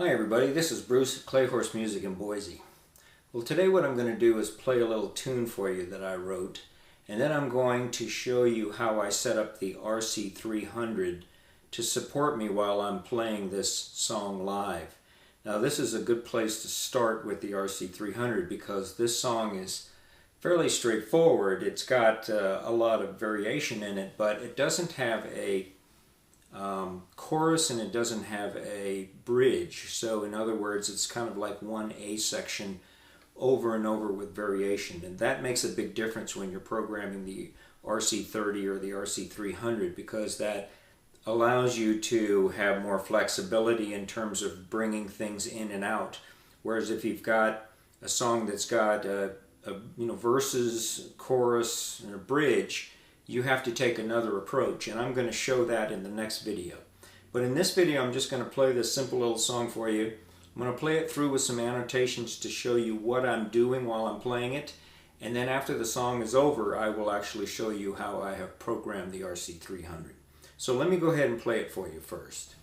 Hi everybody, this is Bruce at Clayhorse Music in Boise. Well, today what I'm going to do is play a little tune for you that I wrote, and then I'm going to show you how I set up the RC-300 to support me while I'm playing this song live. Now this is a good place to start with the RC-300 because this song is fairly straightforward. It's got a lot of variation in it, but it doesn't have a chorus and it doesn't have a bridge. So in other words, it's kind of like one A section over and over with variation, and that makes a big difference when you're programming the RC-30 or the RC-300 because that allows you to have more flexibility in terms of bringing things in and out. Whereas if you've got a song that's got verses, chorus, and a bridge, you have to take another approach, and I'm going to show that in the next video. But in this video, I'm just going to play this simple little song for you. I'm going to play it through with some annotations to show you what I'm doing while I'm playing it, and then after the song is over, I will actually show you how I have programmed the RC-300. So let me go ahead and play it for you first.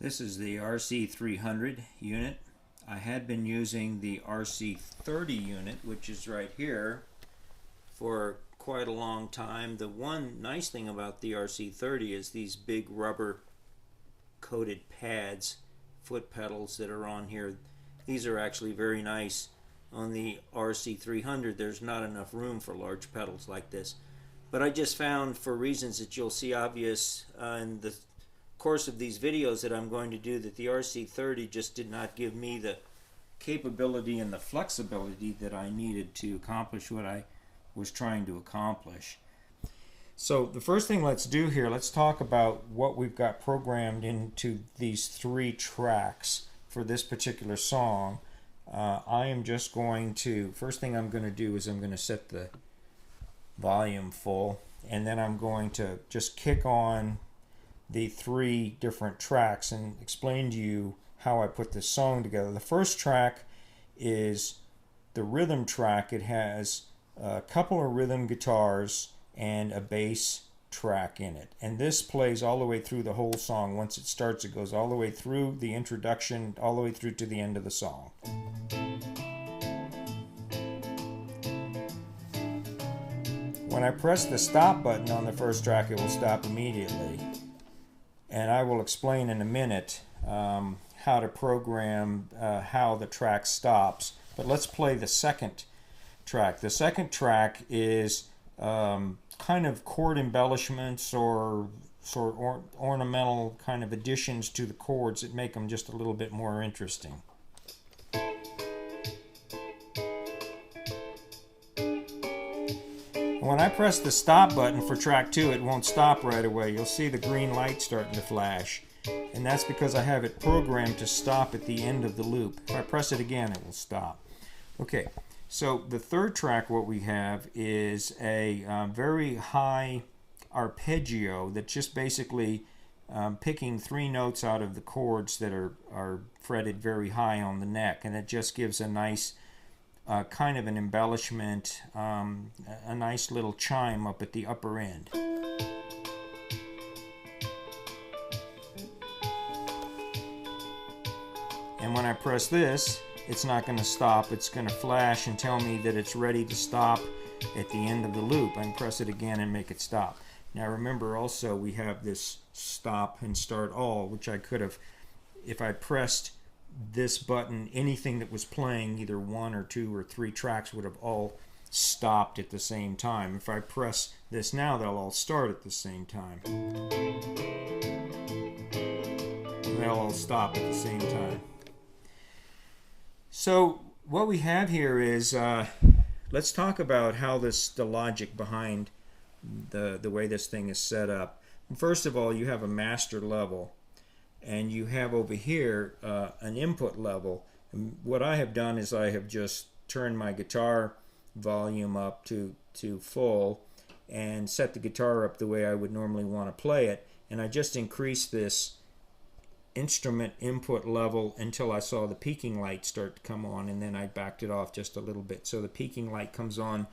This is the RC-300 unit. I had been using the RC-30 unit, which is right here, for quite a long time. The one nice thing about the RC-30 is these big rubber coated pads, foot pedals that are on here. These are actually very nice. On the RC-300 there's not enough room for large pedals like this. But I just found, for reasons that you'll see obvious in the course of these videos that I'm going to do, that the RC-30 just did not give me the capability and the flexibility that I needed to accomplish what I was trying to accomplish. So the first thing let's do here, let's talk about what we've got programmed into these 3 tracks for this particular song. I am just going to, first thing I'm going to do is I'm going to set the volume full, and then I'm going to just kick on the 3 different tracks and explain to you how I put this song together. The first track is the rhythm track. It has a couple of rhythm guitars and a bass track in it, and this plays all the way through the whole song. Once it starts, it goes all the way through the introduction, all the way through to the end of the song. When I press the stop button on the first track, it will stop immediately, and I will explain in a minute how to program how the track stops. But let's play the second track. The second track is kind of chord embellishments or ornamental kind of additions to the chords that make them just a little bit more interesting. When I press the stop button for track 2, it won't stop right away. You'll see the green light starting to flash, and that's because I have it programmed to stop at the end of the loop. If I press it again, it will stop. Okay, so the third track, what we have is a very high arpeggio that's just basically picking 3 notes out of the chords that are fretted very high on the neck, and it just gives a nice kind of an embellishment, a nice little chime up at the upper end. And when I press this, it's not going to stop. It's going to flash and tell me that it's ready to stop at the end of the loop. I can press it again and make it stop. Now remember also we have this stop and start all, which I could have, if I pressed this button, anything that was playing, either 1 or 2 or 3 tracks, would have all stopped at the same time. If I press this now, they'll all start at the same time. They'll all stop at the same time. So what we have here is, let's talk about how the logic behind the way this thing is set up. First of all, you have a master level, and you have over here an input level. And what I have done is I have just turned my guitar volume up to full and set the guitar up the way I would normally want to play it, and I just increased this instrument input level until I saw the peaking light start to come on, and then I backed it off just a little bit. So the peaking light comes on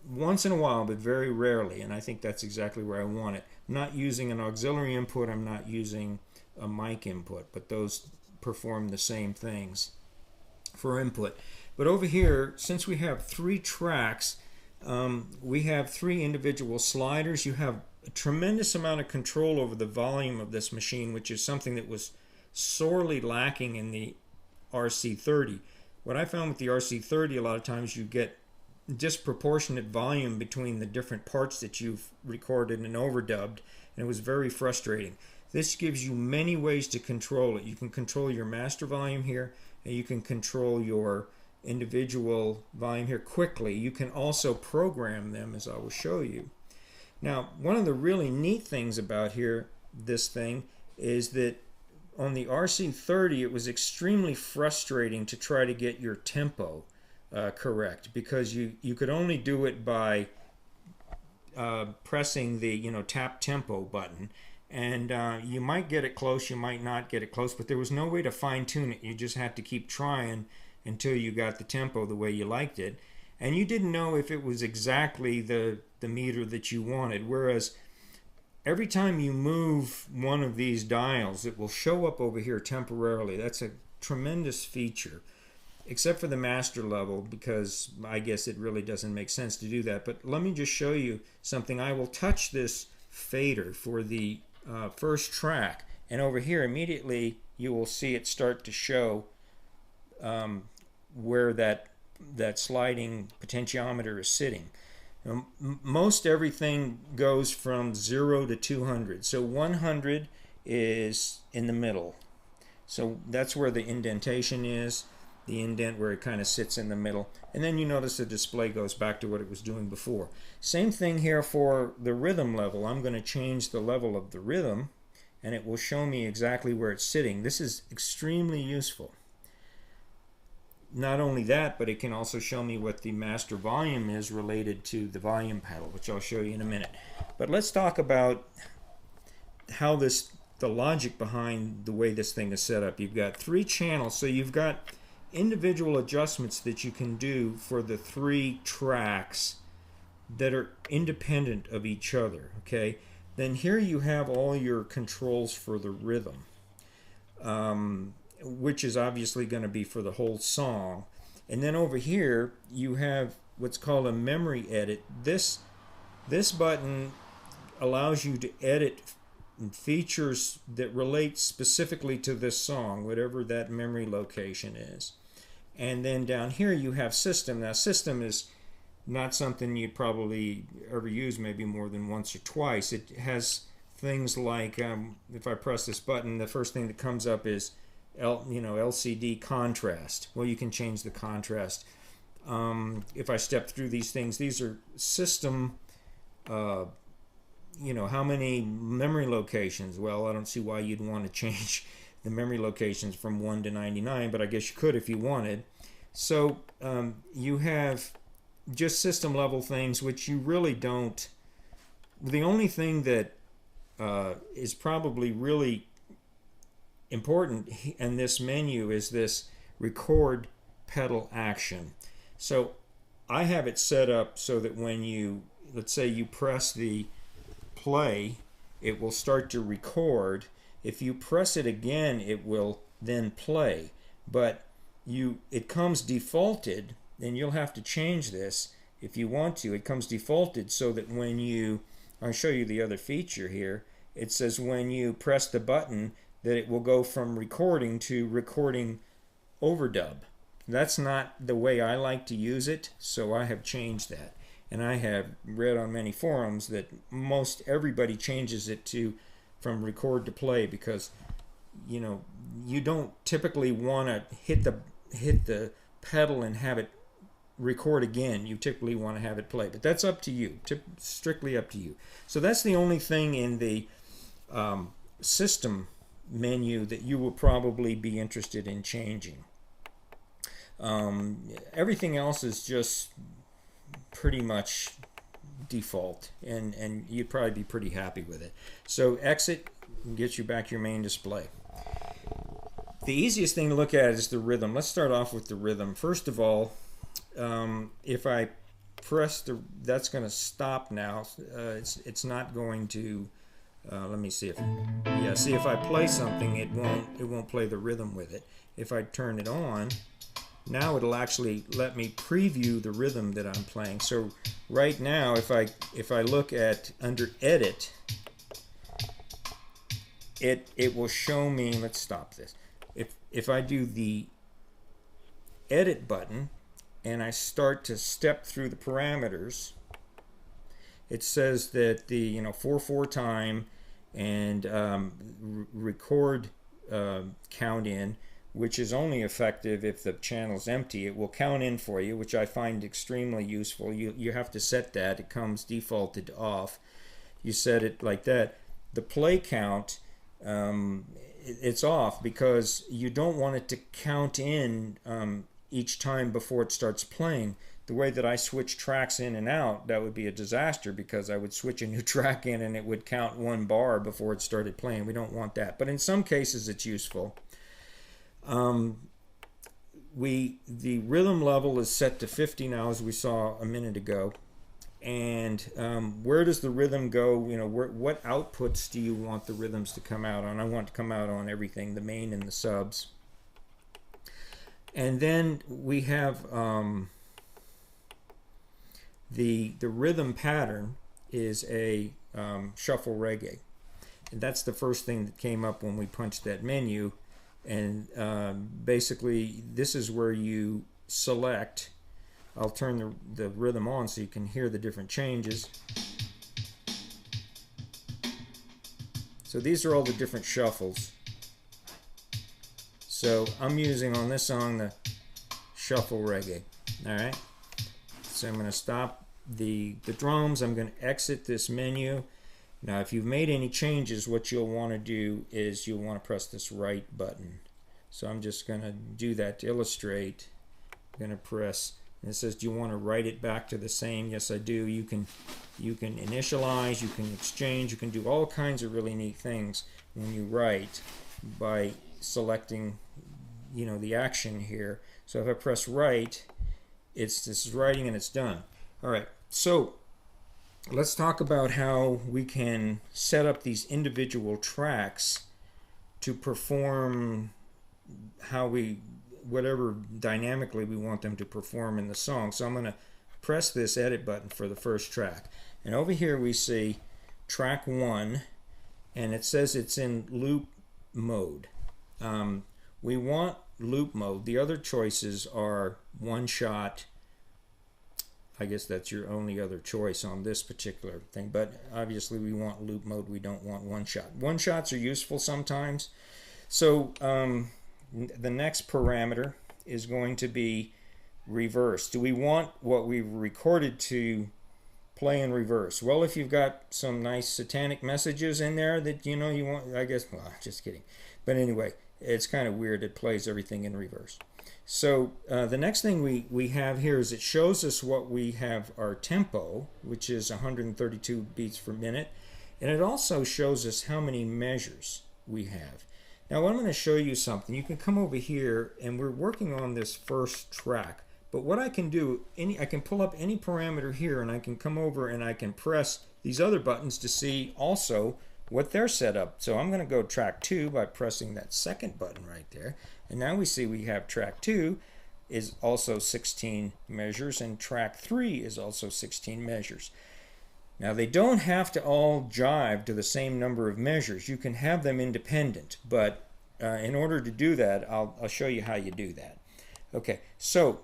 once in a while, but very rarely, and I think that's exactly where I want it. I'm not using an auxiliary input, I'm not using a mic input, but those perform the same things for input. But over here, since we have 3 tracks, we have 3 individual sliders. You have a tremendous amount of control over the volume of this machine, which is something that was sorely lacking in the RC-30. What I found with the RC-30, a lot of times you get disproportionate volume between the different parts that you've recorded and overdubbed, and it was very frustrating. This gives you many ways to control it. You can control your master volume here, and you can control your individual volume here quickly. You can also program them, as I will show you. Now, one of the really neat things about this thing is that on the RC-30, it was extremely frustrating to try to get your tempo correct, because you could only do it by pressing the tap tempo button, and you might get it close, you might not get it close, but there was no way to fine-tune it. You just had to keep trying until you got the tempo the way you liked it, and you didn't know if it was exactly the meter that you wanted. Whereas every time you move one of these dials, it will show up over here temporarily. That's a tremendous feature, except for the master level, because I guess it really doesn't make sense to do that. But let me just show you something. I will touch this fader for the first track, and over here immediately you will see it start to show where that sliding potentiometer is sitting. Most everything goes from 0 to 200. So 100 is in the middle. So that's where the indentation is, the indent where it kind of sits in the middle. And then you notice the display goes back to what it was doing before. Same thing here for the rhythm level. I'm going to change the level of the rhythm, and it will show me exactly where it's sitting. This is extremely useful. Not only that, but it can also show me what the master volume is related to the volume pedal, which I'll show you in a minute. But let's talk about how the logic behind the way this thing is set up. You've got 3 channels, so you've got individual adjustments that you can do for the 3 tracks that are independent of each other. Okay, then here you have all your controls for the rhythm, which is obviously going to be for the whole song. And then over here you have what's called a memory edit. This button allows you to edit features that relate specifically to this song, whatever that memory location is. And then down here you have system. Now system is not something you'd probably ever use, maybe more than once or twice. It has things like, if I press this button, the first thing that comes up is LCD contrast. Well, you can change the contrast. If I step through these things, these are system, how many memory locations? Well, I don't see why you'd want to change the memory locations from 1 to 99, but I guess you could if you wanted. So you have just system level things, which you really don't. The only thing that is probably really important in this menu is this record pedal action. So I have it set up so that when you, let's say you press the play, it will start to record. If you press it again, it will then play. But it comes defaulted, and you'll have to change this if you want to. It comes defaulted so that when I'll show you the other feature here. It says when you press the button that it will go from recording to recording overdub. That's not the way I like to use it, so I have changed that. And I have read on many forums that most everybody changes it from record to play, because you don't typically want to hit the pedal and have it record again. You typically want to have it play, but that's up to you, strictly up to you. So that's the only thing in the system menu that you will probably be interested in changing. Everything else is just pretty much default, and you'd probably be pretty happy with it. So exit gets you back your main display. The easiest thing to look at is the rhythm. Let's start off with the rhythm. First of all, if I press that's going to stop now. It's not going to. Let me see if if I play something, it won't play the rhythm with it. If I turn it on, now it'll actually let me preview the rhythm that I'm playing. So right now, if I look at under edit, it will show me. Let's stop this. If I do the edit button and I start to step through the parameters, it says that the 4/4 time and record count in, which is only effective if the channel's empty. It will count in for you, which I find extremely useful. You have to set that. It comes defaulted off. You set it like that. The play count, it's off because you don't want it to count in each time before it starts playing. The way that I switch tracks in and out, that would be a disaster, because I would switch a new track in and it would count 1 bar before it started playing. We don't want that. But in some cases it's useful. The rhythm level is set to 50 now, as we saw a minute ago. And where does the rhythm go? What outputs do you want the rhythms to come out on? I want to come out on everything, the main and the subs. And then we have the rhythm pattern is a shuffle reggae. And that's the first thing that came up when we punched that menu. And basically this is where you select I'll turn the rhythm on so you can hear the different changes. So these are all the different shuffles. So I'm using on this song the shuffle reggae. Alright, so I'm going to stop the drums. I'm going to exit this menu. Now if you've made any changes, what you'll want to do is you'll want to press this right button. So I'm just going to do that to illustrate. I'm going to press, and it says, do you want to write it back to the same? Yes, I do. You can initialize, you can exchange, you can do all kinds of really neat things when you write by selecting, you know, the action here. So if I press right, this is writing and it's done. All right, so let's talk about how we can set up these individual tracks to perform whatever dynamically we want them to perform in the song. So I'm going to press this edit button for the first track. And over here we see track 1, and it says it's in loop mode. We want loop mode. The other choices are one shot. I guess that's your only other choice on this particular thing, but obviously we want loop mode. We don't want one shot. One shots are useful sometimes. So the next parameter is going to be reverse. Do we want what we've recorded to play in reverse? Well, if you've got some nice satanic messages in there that you know you want, I guess, well, just kidding. But anyway, it's kind of weird. It plays everything in reverse. So the next thing we have here is it shows us what we have our tempo, which is 132 beats per minute, and it also shows us how many measures we have. Now I'm going to show you something. You can come over here, and we're working on this first track. But what I can do, I can pull up any parameter here, and I can come over and I can press these other buttons to see also what they're set up. So I'm going to go track 2 by pressing that second button right there. And now we see we have track 2 is also 16 measures, and track 3 is also 16 measures. Now they don't have to all jive to the same number of measures. You can have them independent, but in order to do that, I'll show you how you do that. Okay, so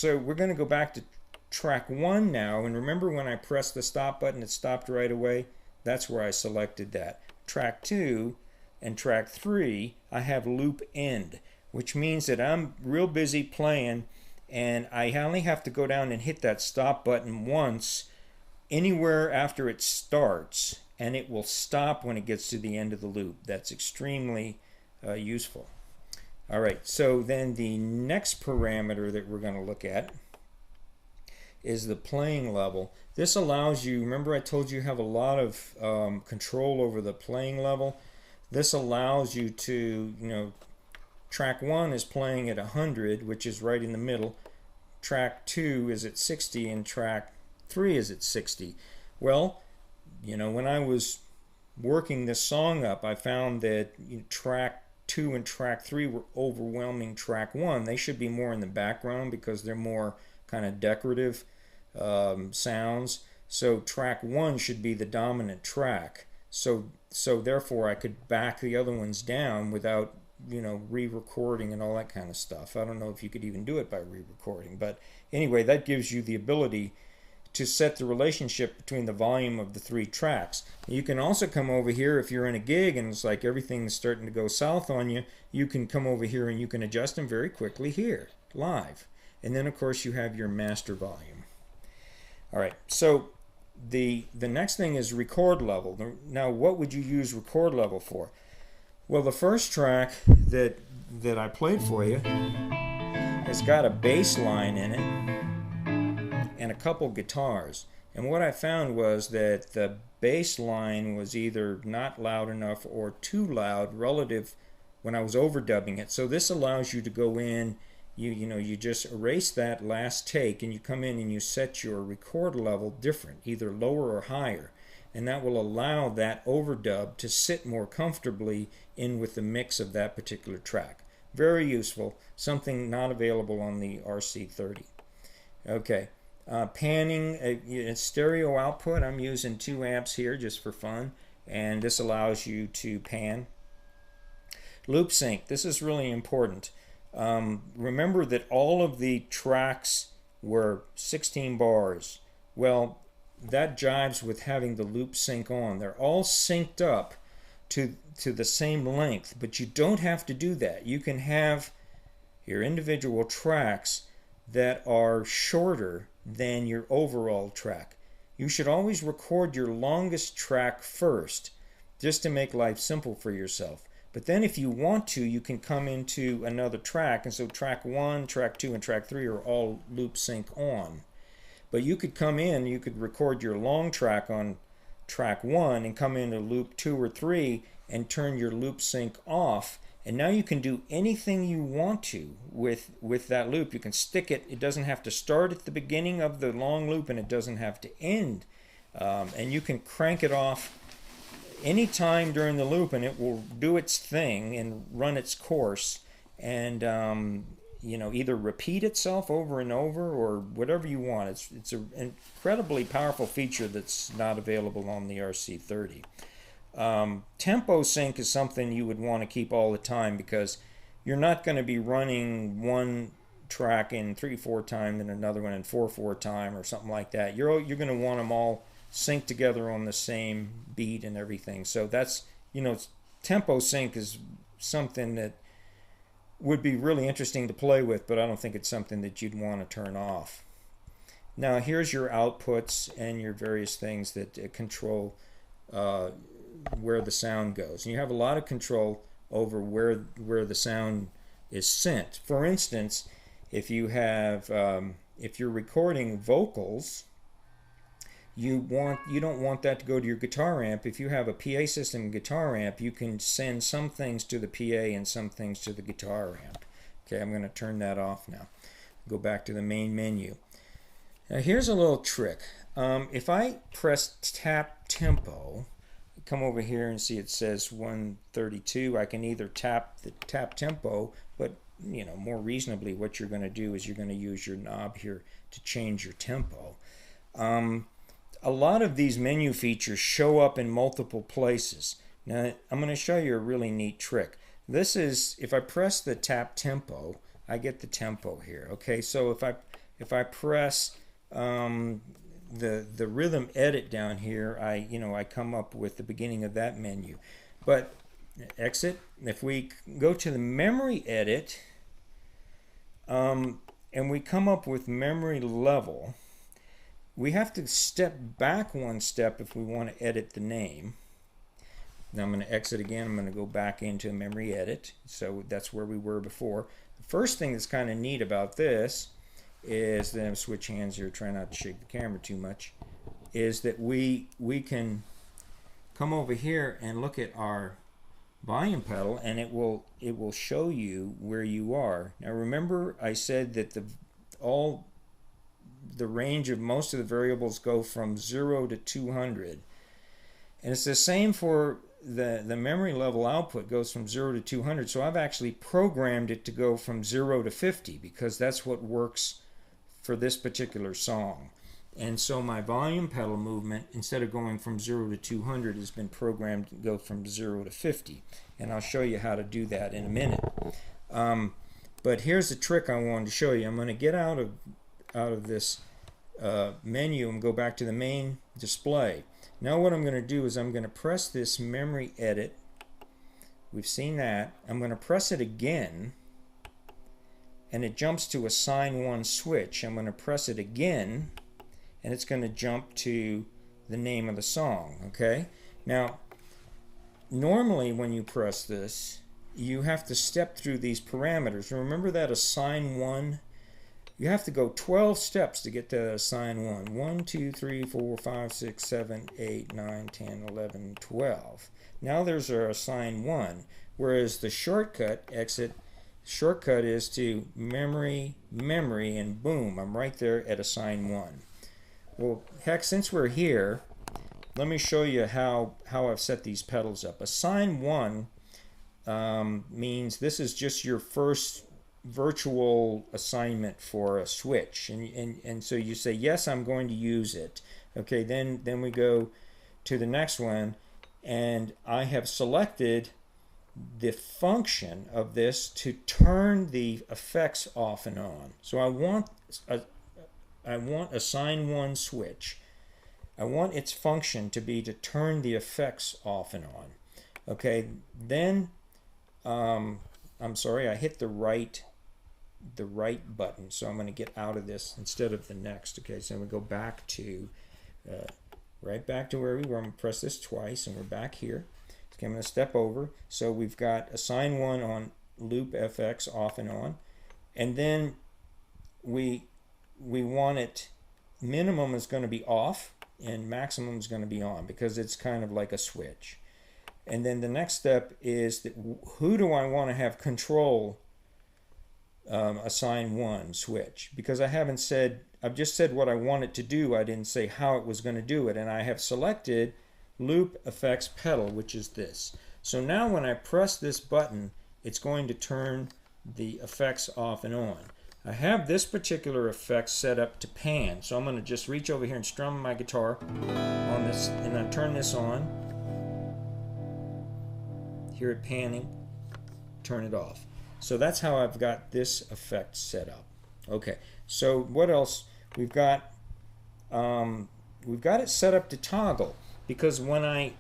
we're going to go back to track 1 now, and remember when I pressed the stop button, it stopped right away? That's where I selected that. Track 2 and track 3, I have loop end, which means that I'm real busy playing, and I only have to go down and hit that stop button once anywhere after it starts, and it will stop when it gets to the end of the loop. That's extremely useful. All right, so then the next parameter that we're going to look at is the playing level. This allows you, remember I told you have a lot of control over the playing level. This allows you to, you know, track 1 is playing at 100, which is right in the middle. Track 2 is at 60, and track 3 is at 60. Well, you know, when I was working this song up, I found that track 2 and track 3 were overwhelming track 1. They should be more in the background because they're more kind of decorative sounds. So track 1 should be the dominant track. So therefore I could back the other ones down without, you know, re-recording and all that kind of stuff. I don't know if you could even do it by re-recording, but anyway, that gives you the ability to set the relationship between the volume of the 3 tracks. You can also come over here if you're in a gig and it's like everything's starting to go south on you. You can come over here and you can adjust them very quickly here, live. And then of course you have your master volume. All right, so the next thing is record level. Now what would you use record level for? Well, the first track that I played for you has got a bass line in it and a couple guitars, and what I found was that the bass line was either not loud enough or too loud relative when I was overdubbing it. So this allows you to go in, you just erase that last take and you come in and you set your record level different, either lower or higher, and that will allow that overdub to sit more comfortably in with the mix of that particular track. Very useful, something not available on the RC-30. Okay. Panning, stereo output, I'm using 2 amps here just for fun, and this allows you to pan. Loop sync, this is really important. Remember that all of the tracks were 16 bars. Well, that jives with having the loop sync on. They're all synced up to the same length, but you don't have to do that. You can have your individual tracks that are shorter than your overall track. You should always record your longest track first, just to make life simple for yourself. But then if you want to, you can come into another track, and so track 1, track 2, and track 3 are all loop sync on. But you could come in, you could record your long track on track 1 and come into loop 2 or 3 and turn your loop sync off, and now you can do anything you want to with that loop. You can stick it. It doesn't have to start at the beginning of the long loop, and it doesn't have to end. And you can crank it off anytime during the loop, and it will do its thing and run its course, and either repeat itself over and over or whatever you want. It's an incredibly powerful feature that's not available on the RC-30. Tempo sync is something you would want to keep all the time, because you're not going to be running one track in 3/4 time and another one in 4/4 time or something like that. You're going to want them all synced together on the same beat and everything. So that's, tempo sync is something that would be really interesting to play with, but I don't think it's something that you'd want to turn off. Now here's your outputs and your various things that control where the sound goes. And you have a lot of control over where the sound is sent. For instance, if you have if you're recording vocals, you don't want that to go to your guitar amp. If you have a PA system and guitar amp, you can send some things to the PA and some things to the guitar amp. Okay, I'm going to turn that off now. Go back to the main menu. Now here's a little trick. If I press tap tempo, come over here and see it says 132. I can either tap the tap tempo, but more reasonably what you're going to do is you're going to use your knob here to change your tempo. A lot of these menu features show up in multiple places. Now I'm going to show you a really neat trick. This is, if I press the tap tempo, I get the tempo here. Okay, so if I press the rhythm edit down here, I come up with the beginning of that menu. But exit. If we go to the memory edit and we come up with memory level, we have to step back one step if we want to edit the name. Now I'm going to exit again. I'm going to go back into memory edit. So that's where we were before. The first thing that's kind of neat about this is that, I'm switch hands here, try not to shake the camera too much, is that we can come over here and look at our volume pedal, and it will show you where you are. Now remember, I said that the range of most of the variables go from 0 to 200, and it's the same for the memory level output goes from 0 to 200. So I've actually programmed it to go from 0 to 50 because that's what works for this particular song. And so my volume pedal movement, instead of going from 0 to 200, has been programmed to go from 0 to 50. And I'll show you how to do that in a minute. But here's the trick I wanted to show you. I'm going to get out of this menu and go back to the main display. Now what I'm going to do is I'm going to press this memory edit. We've seen that. I'm going to press it again, and it jumps to a sign 1 switch. I'm going to press it again, and it's going to jump to the name of the song. Okay? Now, normally when you press this, you have to step through these parameters. Remember that assign 1? You have to go 12 steps to get to assign 1. 1, 2, 3, 4, 5, 6, 7, 8, 9, 10, 11, 12. Now there's our assign 1. Whereas the shortcut, exit, shortcut is to memory, and boom, I'm right there at assign 1. Well, heck, since we're here, let me show you how I've set these pedals up. Assign 1 means this is just your first virtual assignment for a switch, and so you say, yes, I'm going to use it. Okay, then we go to the next one, and I have selected the function of this to turn the effects off and on. So I want want a sine 1 switch. I want its function to be to turn the effects off and on. Okay, then I'm sorry, I hit the right button, so I'm going to get out of this instead of the next. Okay, so we go back to right back to where we were. I'm going to press this twice, and we're back here. Okay, I'm going to step over. So we've got a sine 1 on loop FX off and on, and then we want it, minimum is going to be off and maximum is going to be on, because it's kind of like a switch. And then the next step is that who do I want to have control a sine 1 switch, because I haven't said, I've just said what I want it to do. I didn't say how it was going to do it, and I have selected loop effects pedal, which is this. So now when I press this button, it's going to turn the effects off and on. I have this particular effect set up to pan, so I'm going to just reach over here and strum my guitar on this, and then turn this on. Hear it panning, turn it off. So that's how I've got this effect set up. Okay, so what else? We've got it set up to toggle, because when I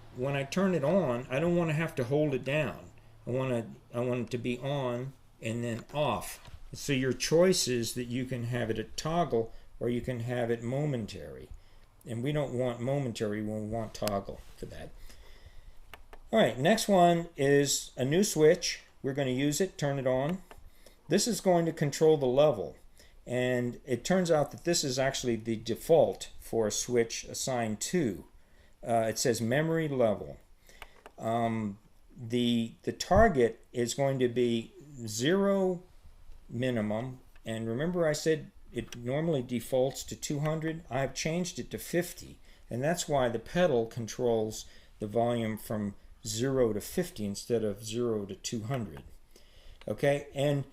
turn it on, I don't want to have to hold it down. I want it to be on and then off. So your choice is that you can have it at toggle or you can have it momentary. And we don't want momentary, we want toggle for that. All right, next one is a new switch. We're going to use it, turn it on. This is going to control the level. And it turns out that this is actually the default for a switch assigned to. It says memory level. The target is going to be 0 minimum, and remember I said it normally defaults to 200. I've changed it to 50, and that's why the pedal controls the volume from 0 to 50 instead of 0 to 200. Okay, and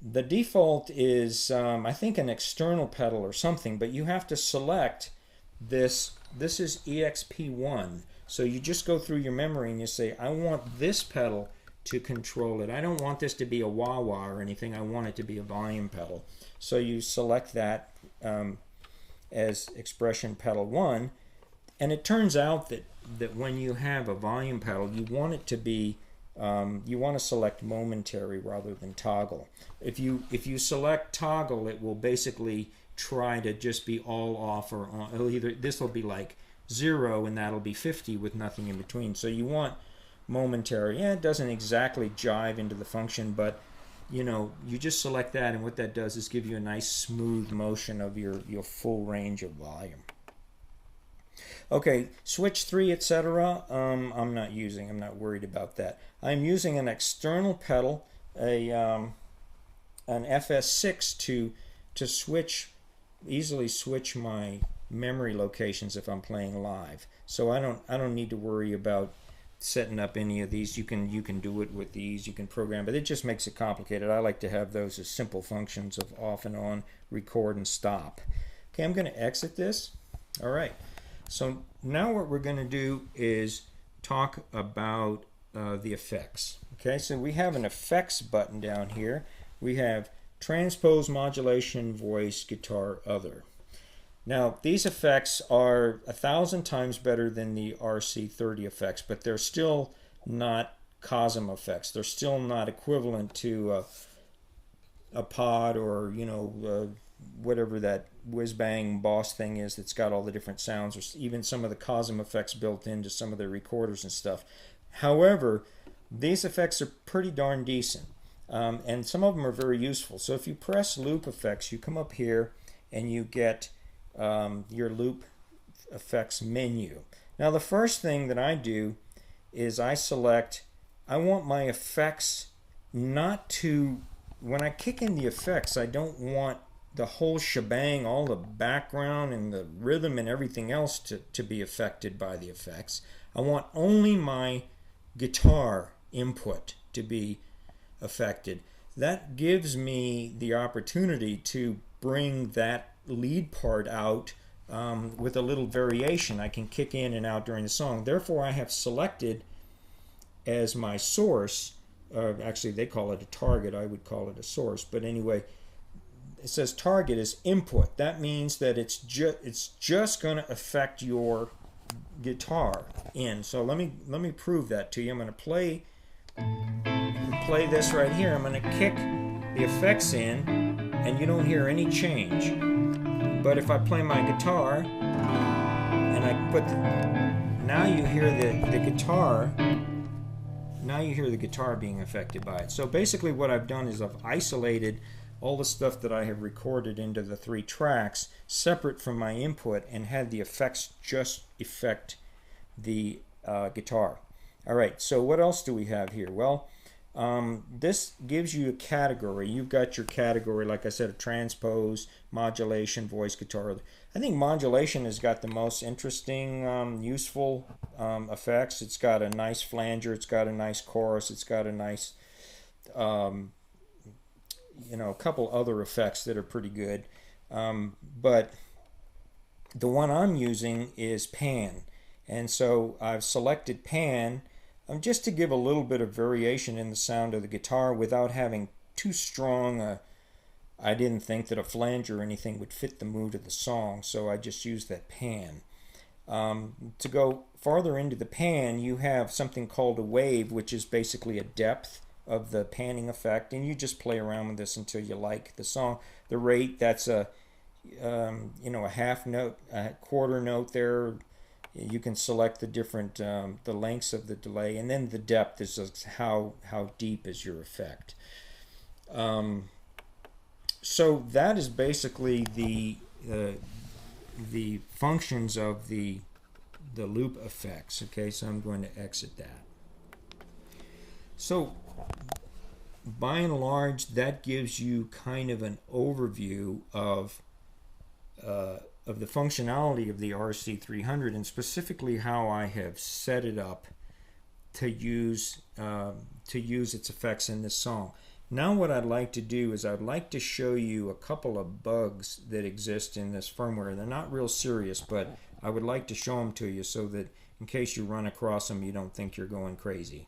the default is I think an external pedal or something, but you have to select this. This is EXP1, so you just go through your memory and you say, I want this pedal to control it. I don't want this to be a wah-wah or anything. I want it to be a volume pedal. So you select that as expression pedal 1, and it turns out that when you have a volume pedal, you want it to be you want to select momentary rather than toggle. If you select toggle, it will basically try to just be all off or on. It'll either, this will be like 0 and that'll be 50 with nothing in between. So you want momentary. Yeah, it doesn't exactly jive into the function, but you know, you just select that, and what that does is give you a nice smooth motion of your full range of volume. Okay, switch 3, etc. I'm not worried about that. I'm using an external pedal, an FS6 to easily switch my memory locations if I'm playing live. So I don't need to worry about setting up any of these. You can do it with these. You can program, but it just makes it complicated. I like to have those as simple functions of off and on, record and stop. Okay, I'm going to exit this. All right. So now what we're going to do is talk about the effects. Okay, so we have an effects button down here. We have transpose, modulation, voice, guitar, other. Now these effects are 1,000 times better than the RC-30 effects, but they're still not Cosm effects. They're still not equivalent to a pod or, you know, whatever that whiz-bang boss thing is that's got all the different sounds, or even some of the Cosm effects built into some of the recorders and stuff. However, these effects are pretty darn decent, and some of them are very useful. So if you press loop effects, you come up here and you get your loop effects menu. Now the first thing that I do is I select, I want my effects not to, when I kick in the effects, I don't want the whole shebang, all the background and the rhythm and everything else to be affected by the effects. I want only my guitar input to be affected. That gives me the opportunity to bring that lead part out with a little variation. I can kick in and out during the song. Therefore, I have selected as my source, actually they call it a target, I would call it a source, but anyway, it says target is input. That means that it's just going to affect your guitar in. So let me prove that to you. I'm going to play this right here. I'm going to kick the effects in, and you don't hear any change. But if I play my guitar and I put now you hear the guitar. Now you hear the guitar being affected by it. So basically what I've done is I've isolated all the stuff that I have recorded into the 3 tracks separate from my input and had the effects just affect the guitar. Alright, so what else do we have here? Well, this gives you a category. You've got your category, like I said, of transpose, modulation, voice, guitar. I think modulation has got the most interesting, useful effects. It's got a nice flanger, it's got a nice chorus, it's got a nice, a couple other effects that are pretty good. But the one I'm using is pan. And so I've selected pan just to give a little bit of variation in the sound of the guitar without having too strong I didn't think that a flanger or anything would fit the mood of the song, so I just used that pan. To go farther into the pan, you have something called a wave, which is basically a depth of the panning effect, and you just play around with this until you like the song. The rate, that's a half note, a quarter note there. You can select the different the lengths of the delay, and then the depth is just how deep is your effect. So that is basically the functions of the loop effects. Okay, so I'm going to exit that. So by and large, that gives you kind of an overview of the functionality of the RC-300 and specifically how I have set it up to use its effects in this song. Now what I'd like to do is I'd like to show you a couple of bugs that exist in this firmware. They're not real serious, but I would like to show them to you so that in case you run across them, you don't think you're going crazy.